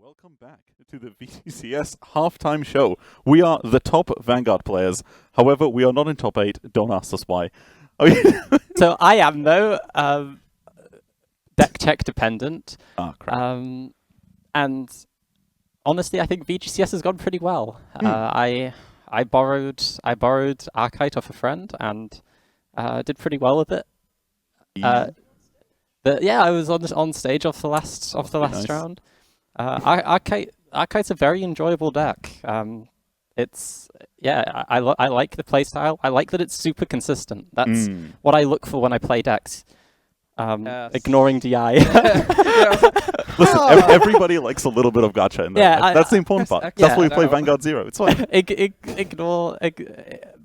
Welcome back to the VGCS halftime show. We are the top Vanguard players. However, we are not in top 8. Don't ask us why. So I am, though, deck check dependent. Ah, crap. And honestly, I think VGCS has gone pretty well. I borrowed Archite off a friend and did pretty well with it. I was on stage off the last Nice. round. Archite's a very enjoyable deck. I like the playstyle. I like that it's super consistent. That's what I look for when I play decks. Yes. Ignoring DI. Listen, everybody likes a little bit of gacha in there. Yeah, That's the important part. That's why we play Vanguard 0. It's fine.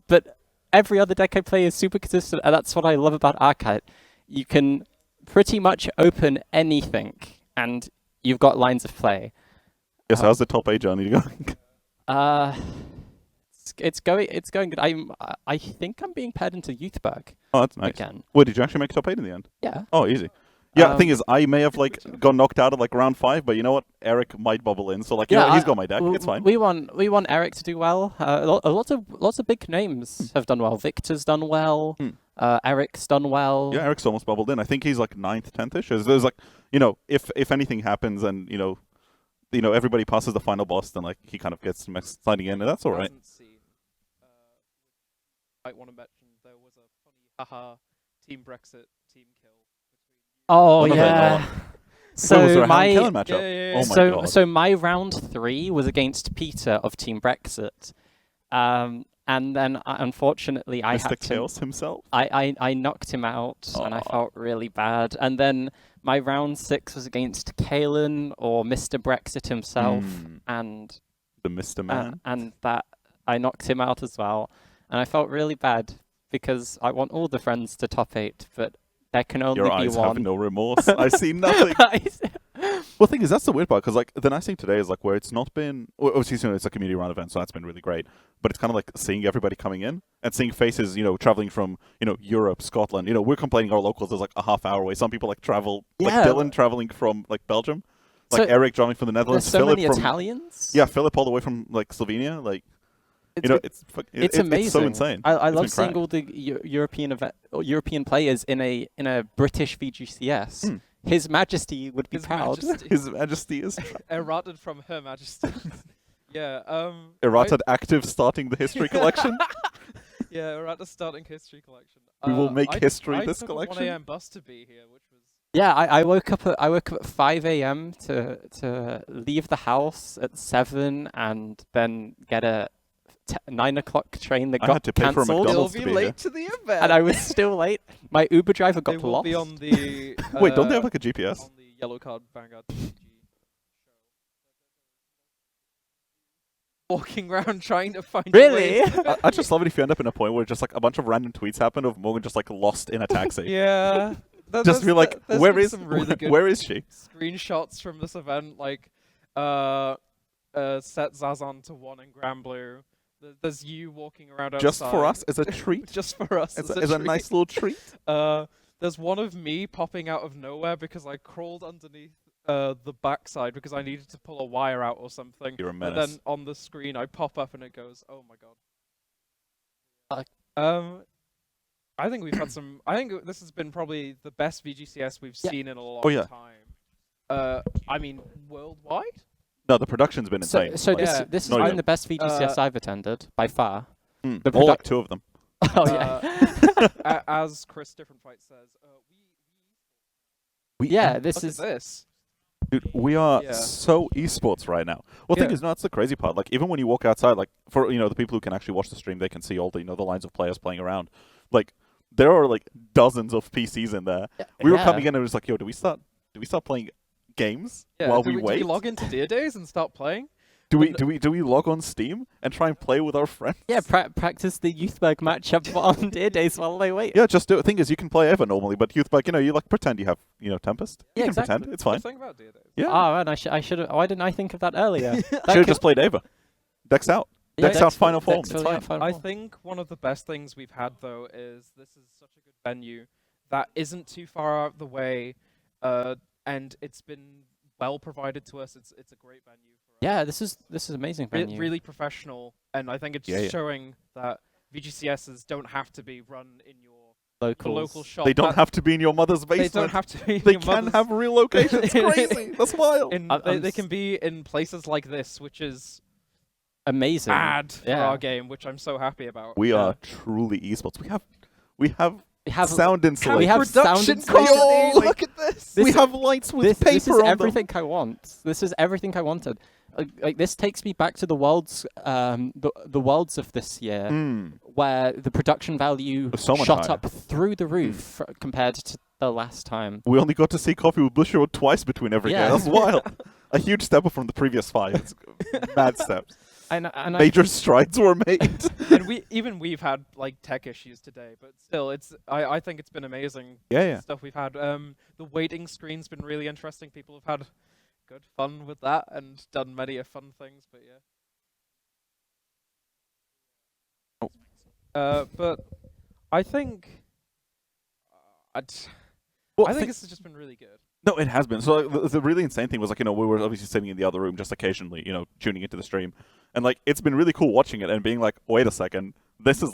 But every other deck I play is super consistent, and that's what I love about Archite. You can pretty much open anything, and you've got lines of play. Yes, how's the top 8 journey going? It's going good. I think I'm being paired into Youthberg. Oh, that's nice. Again. Wait, did you actually make top 8 in the end? Yeah. Oh, easy. Yeah, the thing is, I may have got knocked out at round 5, but you know what? Eric might bubble in, so he's got my deck. It's fine. We want Eric to do well. Lots of big names have done well. Victor's done well. Eric's done well. Yeah, Eric's almost bubbled in. I think he's 9th, 10th-ish. There's if anything happens and everybody passes the final boss, then he kind of gets sliding in, and that's all right. I want to mention there was a funny haha Team Brexit team kill. Oh yeah. So my Yeah. Oh my God. So my round 3 was against Peter of Team Brexit, and then unfortunately I Mr. had to. Chaos himself. I knocked him out, and I felt really bad. And then my round 6 was against Kalen or Mr. Brexit himself, and the Mr. Man. and that I knocked him out as well, and I felt really bad because I want all the friends to top 8, but there can only Your be eyes one. have no remorse. I see nothing. Well, the thing is, that's the weird part, because the nice thing today is where it's not been. Obviously, it's a community run event, so that's been really great. But it's kind of seeing everybody coming in and seeing faces, traveling from Europe, Scotland. We're complaining our locals is a half hour away. Some people travel, Dylan traveling from Belgium, So Eric traveling from the Netherlands. There's so Philip many from Italians. Yeah, Philip all the way from Slovenia. It's amazing. It's so insane. I love seeing all the European players in a British VGCS. His Majesty would be proud. His Majesty is Errated from Her Majesty. Yeah. Errated active starting the history collection. Yeah, errated starting history collection. We will make history this I took collection. a 1 a.m. bus to be here, which was. Yeah, I woke up at 5 a.m. to leave the house at 7 and then get a 9 o'clock train that I got had to pay for a cancelled. McDonald's. They'll to be be late here. to the event. And I was still late. My Uber driver got They will lost. be on the. Wait, don't they have a GPS? On the yellow card Vanguard TG show. Walking around trying to find. Really? I just love it if you end up in a point where just a bunch of random tweets happen of Morgan just lost in a taxi. Yeah. Just be like, there's where been is some really good where is she? screenshots from this event, set Zazan to 1 in Grand Blue. There's you walking around outside. Just for us as a treat. Just for us as as a nice little treat. There's one of me popping out of nowhere because I crawled underneath the backside because I needed to pull a wire out or something. You're a And menace. then on the screen I pop up and it goes, oh my god. I think we've had some. I think this has been probably the best VGCS we've seen in a long time. I mean, worldwide. No, the production's been insane. So Yeah. this has Not been even. the best VGCS I've attended by far. The All 2 of them. Oh yeah. As Chris Different Fight says, Yeah, this look is at this. Dude, we are Yeah. so esports right now. Well, the thing is, no, that's the crazy part. Even when you walk outside, for the people who can actually watch the stream, they can see all the the lines of players playing around. There are dozens of PCs in there. We were coming in and it was yo, do we start playing games while we wait? Do we log into Dear Days and start playing? Do we log on Steam and try and play with our friends? Yeah, practice the Youthberg matchup on Dear Days while they wait. Yeah, just do it. The thing is, you can play Eva normally, but Youthberg, you pretend you have Tempest. You Yeah, can exactly. pretend. It's fine. Think about Dear Days. Yeah. Oh, and I should have. Why didn't I think of that earlier? Should have just played Eva. Deck's out. Yeah, Deck's out final form. Deck's It's fully fine. out final I form. think one of the best things we've had though is this is such a good venue that isn't too far out of the way, and it's been well provided to us. It's a great venue for us. Yeah, this is amazing venue. Really professional, and I think it's showing that VGCSs don't have to be run in your local shop. They don't have to be in your mother's basement. They don't have to be. They can have real locations. It's crazy. That's wild. They can be in places like this, which is amazing. Bad for our game, which I'm so happy about. We are truly esports. We have sound insulation. We have sound insulation. Oh, look at this. We have lights with paper on them. This is everything I want. This is everything I wanted. Like this takes me back to the worlds, the worlds of this year, where the production value shot up through the roof compared to the last time. We only got to see Coffee with Bushiroad twice between every game. That's wild. A huge step up from the previous 5. It's mad steps. And Major strides were made. And we've had like tech issues today, but still, I think it's been amazing. Stuff we've had. The waiting screen's been really interesting. People have had good fun with that and done many fun things, but but I think I think this has just been really good. No, it has been. So the really insane thing was we were obviously sitting in the other room just occasionally, tuning into the stream, and it's been really cool watching it and being like, wait a second, this is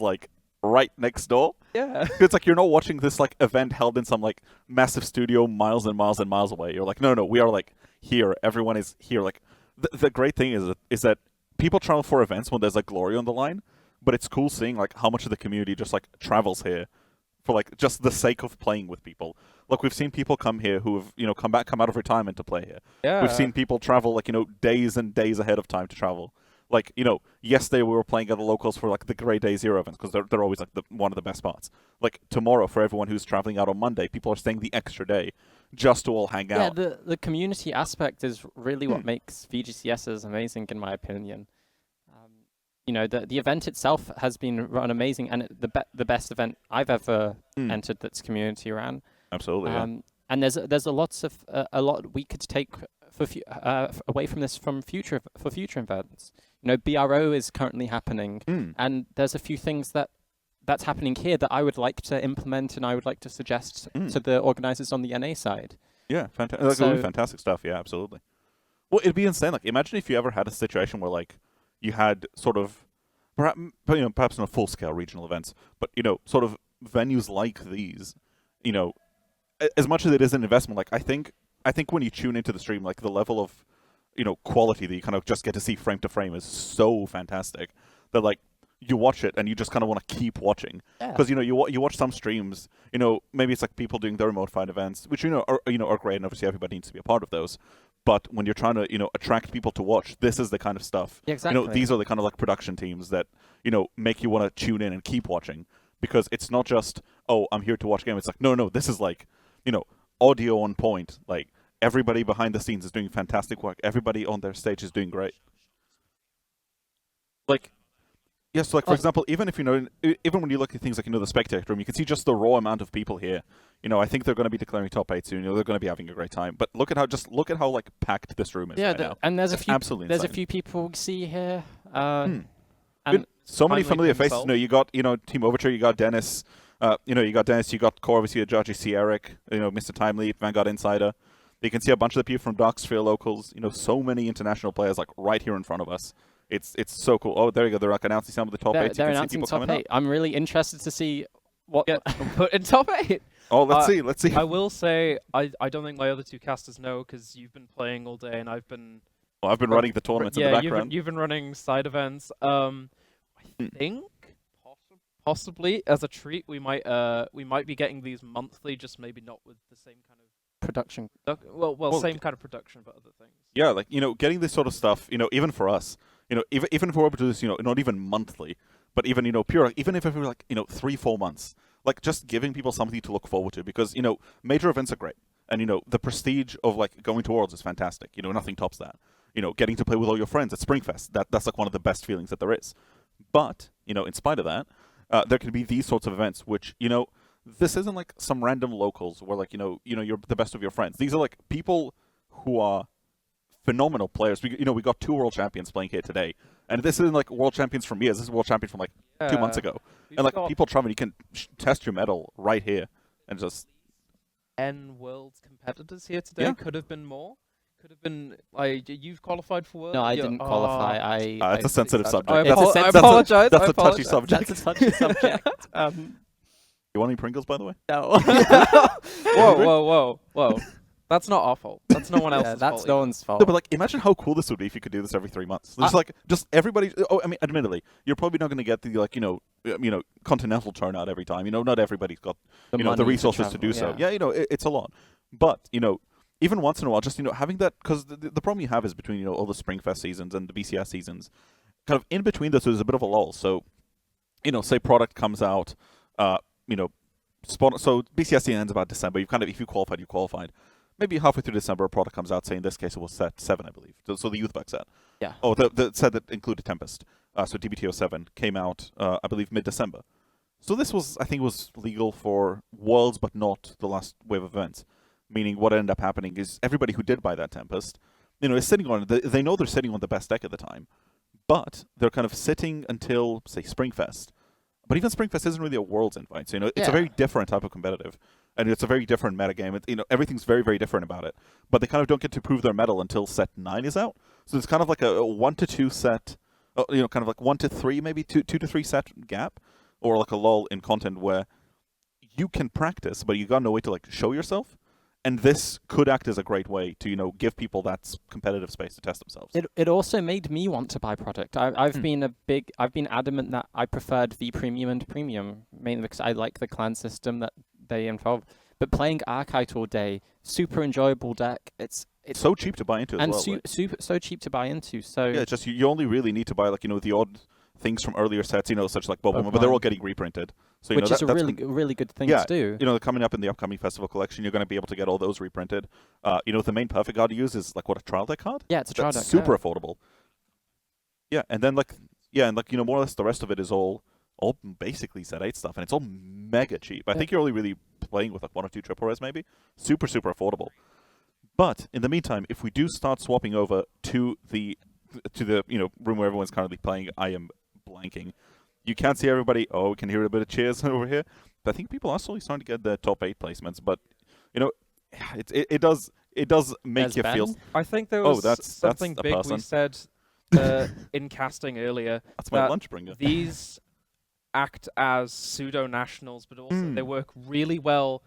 right next door. Yeah. It's you're not watching this event held in some massive studio miles and miles and miles away. You're like, no, we are here. Everyone is here. The great thing is that people travel for events when there's glory on the line, but it's cool seeing how much of the community just travels here for just the sake of playing with people. We've seen people come here who have come out of retirement to play here. Yeah. We've seen people travel days and days ahead of time to travel. Yesterday we were playing at the locals for the Grey Day Zero events because they're always one of the best spots. Tomorrow for everyone who's traveling out on Monday, people are staying the extra day just to all hang out. Yeah, the community aspect is really what makes VGCSs amazing, in my opinion. The event itself has been run amazing, and the best event I've ever entered that's community ran. Absolutely. And there's a lot we could take away from this for future events. BRO is currently happening, and there's a few things that's happening here that I would like to implement and I would like to suggest to the organizers on the NA side. Yeah, fantastic. Fantastic stuff. Yeah, absolutely. Well, it'd be insane. Imagine if you ever had a situation where you had sort of perhaps not full-scale regional events, but sort of venues like these. As much as it is an investment, I think when you tune into the stream, the level of quality that you kind of just get to see frame to frame is so fantastic that you watch it and you just kind of want to keep watching because you watch some streams, maybe it's people doing their remote fight events, which are great, and obviously everybody needs to be a part of those. But when you're trying to attract people to watch, this is the kind of stuff. Yeah, exactly. These are the kind of production teams that make you want to tune in and keep watching, because it's not just, oh, I'm here to watch a game. It's no, this is audio on point. Everybody behind the scenes is doing fantastic work. Everybody on their stage is doing great. Yes, for example, even if even when you look at things the spectator room, you can see just the raw amount of people here. I think they're going to be declaring top 8 soon. They're going to be having a great time. But look at how packed this room is right now. And there's a few people we see here. And so many familiar faces. You got Team Overture, you got Dennis. You got Dennis, you got Core, obviously, Judge, you see Eric, Mr. Timely, Vanguard Insider. You can see a bunch of the people from Darksphere locals. So many international players right here in front of us. It's so cool. Oh, there you go. They're announcing some of the top 8. They're announcing top 8. I'm really interested to see what put in top 8. Oh, let's see. Let's see. I will say I don't think my other two casters know, because you've been playing all day and I've been. Well, I've been running the tournaments in the background. You've been running side events. I think possibly as a treat we might be getting these monthly, just maybe not with the same kind of production. Same kind of production, but other things. Yeah, getting this sort of stuff, even for us, even if we're able to do this, not even monthly, but even, even if it were 3-4 months, just giving people something to look forward to, because, major events are great. And, the prestige of, going to Worlds is fantastic. Nothing tops that. Getting to play with all your friends at Springfest, that's, one of the best feelings that there is. But, in spite of that, there can be these sorts of events, which, this isn't, some random locals where, you're the best of your friends. These are, people who are phenomenal players. We got 2 world champions playing here today, and this isn't world champions from years. This is world champion from 2 months ago. And people traveling, you can test your medal right here, and just N world competitors here today. Could have been more, could have been like you've qualified for Worlds. No, I didn't qualify. It's a sensitive subject. I It's apologize. That's a touchy subject. That's a touchy subject. You want any Pringles, by the way? No. Whoa. That's not our fault. That's no one else's fault. That's no one's fault. No, but like, imagine how cool this would be if you could do this every 3 months. Just everybody. Oh, I mean, admittedly, you're probably not going to get the continental turnout every time. Not everybody's got the resources to do so. Yeah, it's a lot. But even once in a while, just having that, because the problem you have is between all the Springfest seasons and the BCS seasons, kind of in between this, there's a bit of a lull. So, say product comes out, so BCS ends about December. If you qualified, you qualified. Maybe halfway through December, a product comes out. Say in this case, it was set 7, I believe. So the youth bug set. Yeah. Oh, the set that included Tempest. So DBTO7 came out, I believe, mid-December. So this I think, was legal for Worlds, but not the last wave of events. Meaning, what ended up happening is everybody who did buy that Tempest, is sitting on it. They know they're sitting on the best deck at the time, but they're kind of sitting until, say, Springfest. But even Springfest isn't really a Worlds invite. So, it's a very different type of competitive. And it's a very different metagame. Everything's very, very different about it. But they kind of don't get to prove their mettle until set 9 is out. So it's kind of like a 1 to 2 set, kind of like 1 to 3, maybe 2 to 3 set gap, or like a lull in content where you can practice, but you got no way to show yourself. And this could act as a great way to give people that competitive space to test themselves. It also made me want to buy product. I've been adamant that I preferred V Premium and Premium, mainly because I like the clan system that they involve. But playing Archite all day, super enjoyable deck. It's so cheap to buy into as well. And so cheap to buy into. So yeah, it's just you only really need to buy the odd things from earlier sets, such like Bubble, but they're all getting reprinted. So which is a really good thing to do. Coming up in the upcoming festival collection, you're going to be able to get all those reprinted. The main perfect card to use is a trial deck card. Yeah, it's a trial deck. Super affordable. Yeah, and then more or less the rest of it is all basically set 8 stuff, and it's all mega cheap. I think you're only really playing with 1 or 2 triple res maybe. Super affordable. But in the meantime, if we do start swapping over to the room where everyone's currently playing, I am blanking. You can't see everybody. Oh, we can hear a bit of cheers over here. But I think people are slowly starting to get their top 8 placements. But it does make you feel. I think there was something that's big person. we said in casting earlier. That's my lunch bringer. These act as pseudo nationals, but also they work really well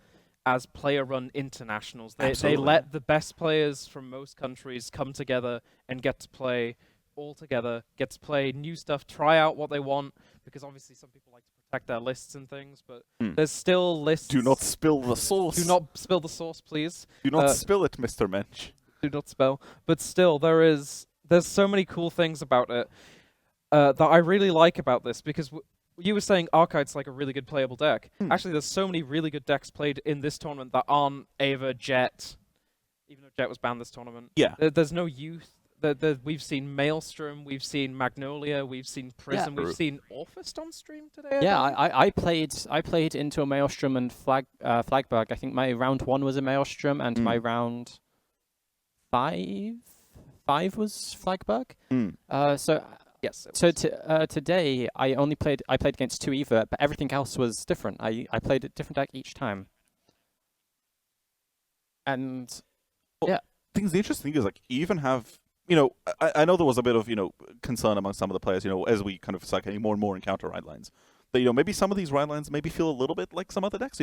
as player-run internationals. They let the best players from most countries come together and get to play all together, get to play new stuff, try out what they want, because obviously some people like to protect their lists and things, but there's still lists. Do not spill the sauce. Do not spill the sauce, please. Do not spill it, Mr. Mensch. Do not spill. But still, there's so many cool things about it that I really like about this, because you were saying Archite's like a really good playable deck. Actually, there's so many really good decks played in this tournament that aren't Ava, Jet, even though Jet was banned this tournament. Yeah. There's no youth. We've seen Maelstrom, we've seen Magnolia, we've seen Prism, we've seen Orphist on stream today. Yeah, I played into a Maelstrom and Flagberg. I think my round 1 was a Maelstrom, and my round 5 was Flagberg. Yes. So today I played against 2 Eva, but everything else was different. I played a different deck each time. And the interesting thing is you even have I know there was a bit of concern among some of the players as we kind of start getting more and more encounter ride lines. That maybe some of these ride lines maybe feel a little bit like some other decks.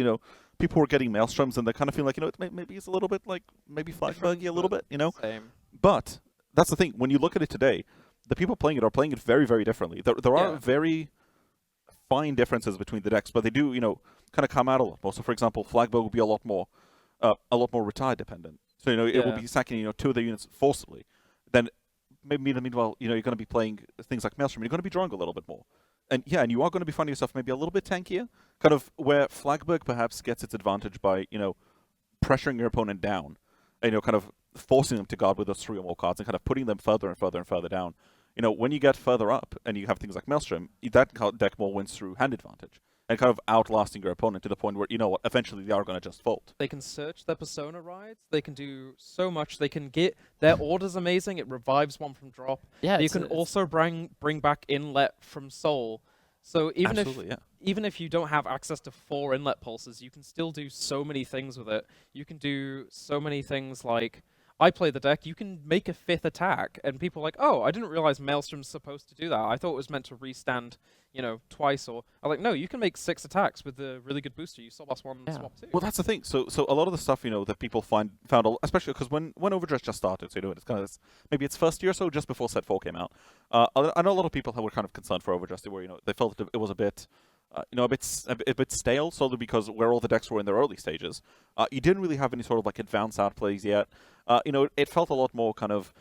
People were getting Maelstroms and they kind of feel like maybe it's a little bit like maybe Flagbergy a little bit. Same. But that's the thing. When you look at it today, the people playing it are playing it very, very differently. There are very fine differences between the decks, but they do, kind of come out a lot more. So, for example, Flagberg will be a lot more retire dependent. So, it will be sacking, 2 of the units forcibly. Then, maybe meanwhile, you're going to be playing things like Maelstrom. You're going to be drawing a little bit more. And you are going to be finding yourself maybe a little bit tankier, kind of where Flagberg perhaps gets its advantage by, pressuring your opponent down, and, kind of forcing them to guard with those 3 or more cards and kind of putting them further and further and further down. When you get further up and you have things like Maelstrom, that deck more wins through hand advantage and kind of outlasting your opponent to the point where, eventually they are going to just fold. They can search their Persona rides. They can do so much. They can get their orders amazing. It revives one from drop. Yeah, you can also bring back inlet from Soul. So even if you don't have access to 4 inlet pulses, you can still do so many things with it. You can do so many things like I play the deck, you can make a 5th attack, and people are like, oh, I didn't realize Maelstrom's supposed to do that. I thought it was meant to restand, twice. Or I'm like, no, you can make 6 attacks with a really good booster. You swap +1, swap 2. Well, that's the thing. So a lot of the stuff that people found, especially because when Overdress just started, so it's kind of maybe its first year or so, just before Set 4 came out. I know a lot of people were kind of concerned for Overdress, where they felt that it was a bit. A bit stale, solely because where all the decks were in their early stages. You didn't really have any sort of like advanced outplays yet. It felt a lot more kind of,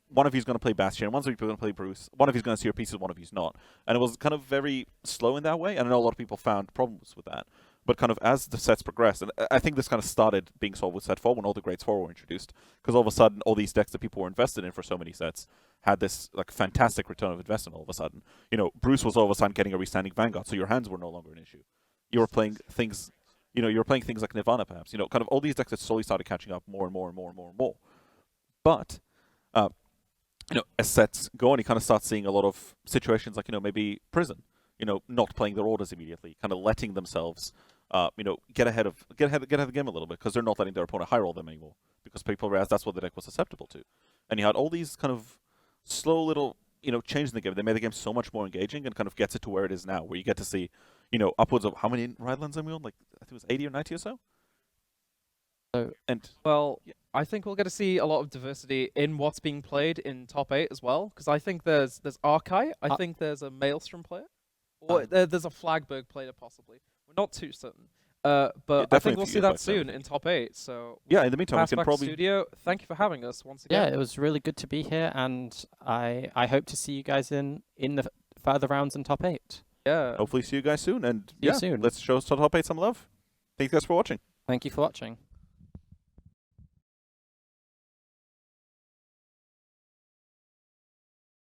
one of you's going to play Bastion, one of you's going to play Bruce, one of you's going to see your pieces, one of you's not. And it was kind of very slow in that way, and I know a lot of people found problems with that. But kind of as the sets progressed, and I think this kind of started being solved with Set 4 when all the Greats 4 were introduced, because all of a sudden, all these decks that people were invested in for so many sets had this like fantastic return of investment all of a sudden. Bruce was all of a sudden getting a restanding Vanguard, so your hands were no longer an issue. You were playing things, like Nirvana perhaps, kind of all these decks that slowly started catching up more and more and more and more and more. But, as sets go on, you kind of start seeing a lot of situations like, maybe Prison, not playing their orders immediately, kind of letting themselves get ahead of the game a little bit because they're not letting their opponent high roll them anymore because people realized that's what the deck was susceptible to. And you had all these kind of slow little, changes in the game. They made the game so much more engaging and kind of gets it to where it is now, where you get to see, upwards of how many Rhinelands are we on? Like, I think it was 80 or 90 or so? I think we'll get to see a lot of diversity in what's being played in top 8 as well, because I think there's Archai, I think there's a Maelstrom player, or there's a Flagberg player possibly. We're not too certain. But I think we'll see that soon in top 8. So in the meantime, we can back probably... to studio. Thank you for having us once again. Yeah, it was really good to be here, and I hope to see you guys in the further rounds in top 8. Yeah. Hopefully see you guys soon, and see you soon. Let's show top 8 some love. Thank you guys for watching. Thank you for watching.